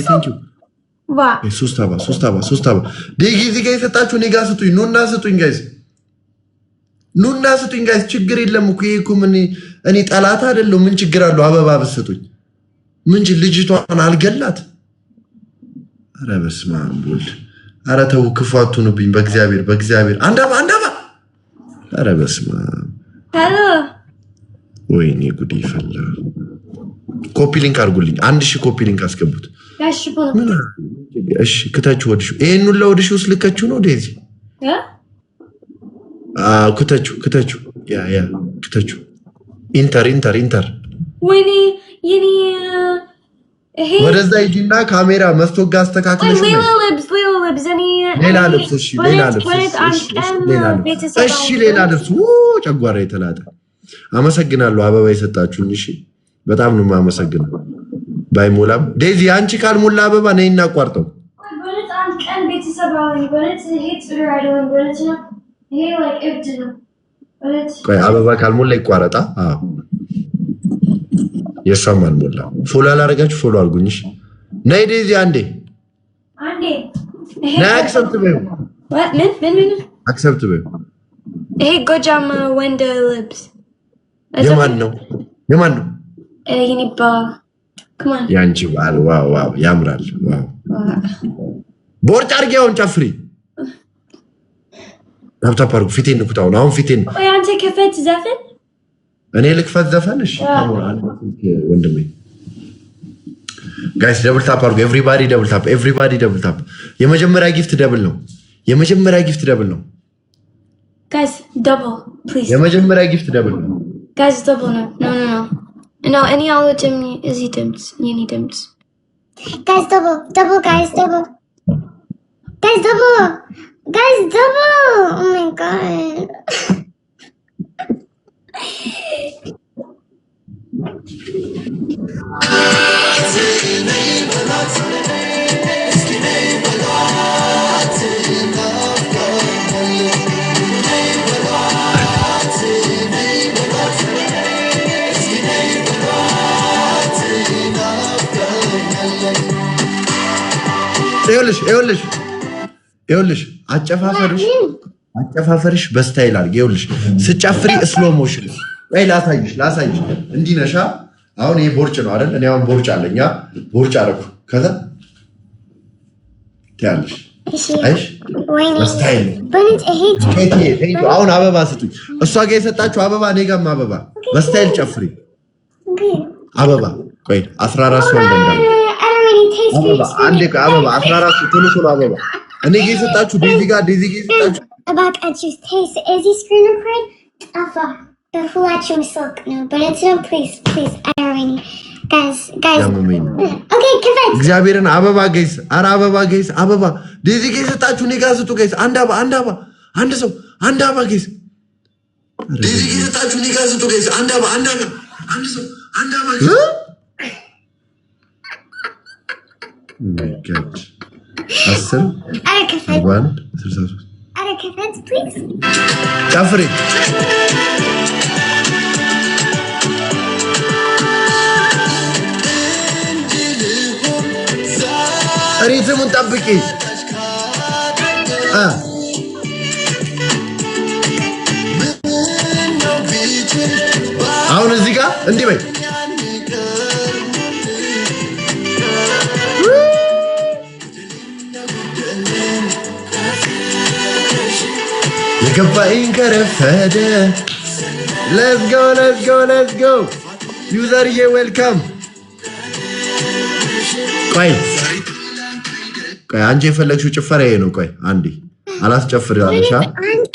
thank you. What? Sustaba. Digi guys setachu nega sጡኝ ኑና ስጡኝ guys. ኑና ስጡኝ guys ችግር የለም እኮ ይሄ እኔ ጠላት አይደለም ምን ችግር አለው አበባ በስጡኝ. ምን ልጅቷን አልገላት? አረ በስመ አብ ወልድ. አረ ተው ክፋቱንብኝ በእግዚአብሔር አንዳባ አረ በስመ አብ. Hello. ወይኔ ጉድ ይፈላ. ኮፒ ሊንክ አድርጉልኝ 1000 ኮፒ ሊንክ አስገቡት. እሺ ክታችሁ ወድሹ ይሄን ሁሉ ወድሹ ስልከችሁ ነው ዴዚ ክታችሁ ያ ክታችሁ ኢንተር ወይኔ የኔ ይሄ ወደዛ ይጂና ካሜራ መስቶጋ አስተካክለሽ ሌላ ልብስ ሌላ ልብስ እሺ ሌላ ልብስ ጨጓራ የተላጠ አመሰግናለሁ አበባ የሰጣችሁኝ እሺ በጣም ነው የማመሰግነው ባይሞላም ዴዚ አንቺ ካልሞላ አበባ ነይና አቋርጠው በለት አንድ ቀን ቤተሰባዊ በለት ሄት አይደለም በለት ይሄ like እብድ ነው በለት ቆይ አበባ ካልሞላ ይቋረጣ የሷም አልሞላ ፎሎ አላረጋችሁ ፎሎ አድርጉኝሽ ነይ ዴዚ አንዴ ነይ አክሰፕት በይው ምን አክሰፕት በይው ይሄ ጎጃም ወንድ ልብስ የማን ነው ይኒባ come on ያንቺ ባል ዋው ያምራል ዋው ቦርጭ አርጊያውን ጨፍሪ ታፓርኩ ፊቴን ንኩታው አሁን ፊቴን ወይ አንተ ከፈት ዘፈን እኔ ልክፈት ዘፈን እሺ ወንድሜ ጋይስ ደብል ታፕ አርጉ ኤቭሪባዲ ደብል ታፕ የመጀመሪያ ጊፍት ደብል ነው guys double please የመጀመሪያ ጊፍት ደብል ነው guys double no any other Jimmy is he dimps you need dimps guys double oh my god ይኸውልሽ አጨፋፈርሽ በስታይል አድርጊ ይኸውልሽ ስጨፍሪ ስሎ ሞሽን ወይ ላሳይሽ እንዲነሻ አሁን ይሄ ቦርጭ ነው አይደል እኔ አሁን ቦርጭ አለኛ ቦርጭ አረኩ ከዛ ታያለሽ አይሽ በስታይል አሁን አበባ ስጡኝ እሷ ጋር የሰጣችሁ አበባ እኔ ጋርም አበባ በስታይል ጨፍሪ አበባ ቆይ 14 ሰው እንደምዳለ አንዴ አበባ 14 ቶሎ አበባ እኔ ጋር የሰጣችሁ ዴዚ ጋር የሰጣችሁ እባካችሁ taste is he screen recording አፋ በሁላችሁም ስልክ ነው but it's no please irony guys okay ከፈት እግዚአብሔርን አበባ ጋይስ አረ አበባ ጋይስ አበባ ዴዚ ጋር የሰጣችሁ እኔ ጋር ስጡ ጋይስ አንድ አበባ አንድ ሰው አንድ አበባ ጋይስ ዴዚ ጋር የሰጣችሁ እኔ ጋር ስጡ ጋይስ አንድ አበባ አንድ ሰው አንድ አበባ my god 10 አረ ከፈት 63 አረ ከፈት please ጨፍሪ ሪትሙን ጠብቂ አሁን እዚህ ጋር እንዲህ በይ የገባኝ ከረፈደ let's go ዩዘርዬ ዌልካም ቆይ አንቺ የፈለግሽው ጭፈራ ይሄ ነው ቆይ አንዴ አላስጨፍር ያለሻ አንድ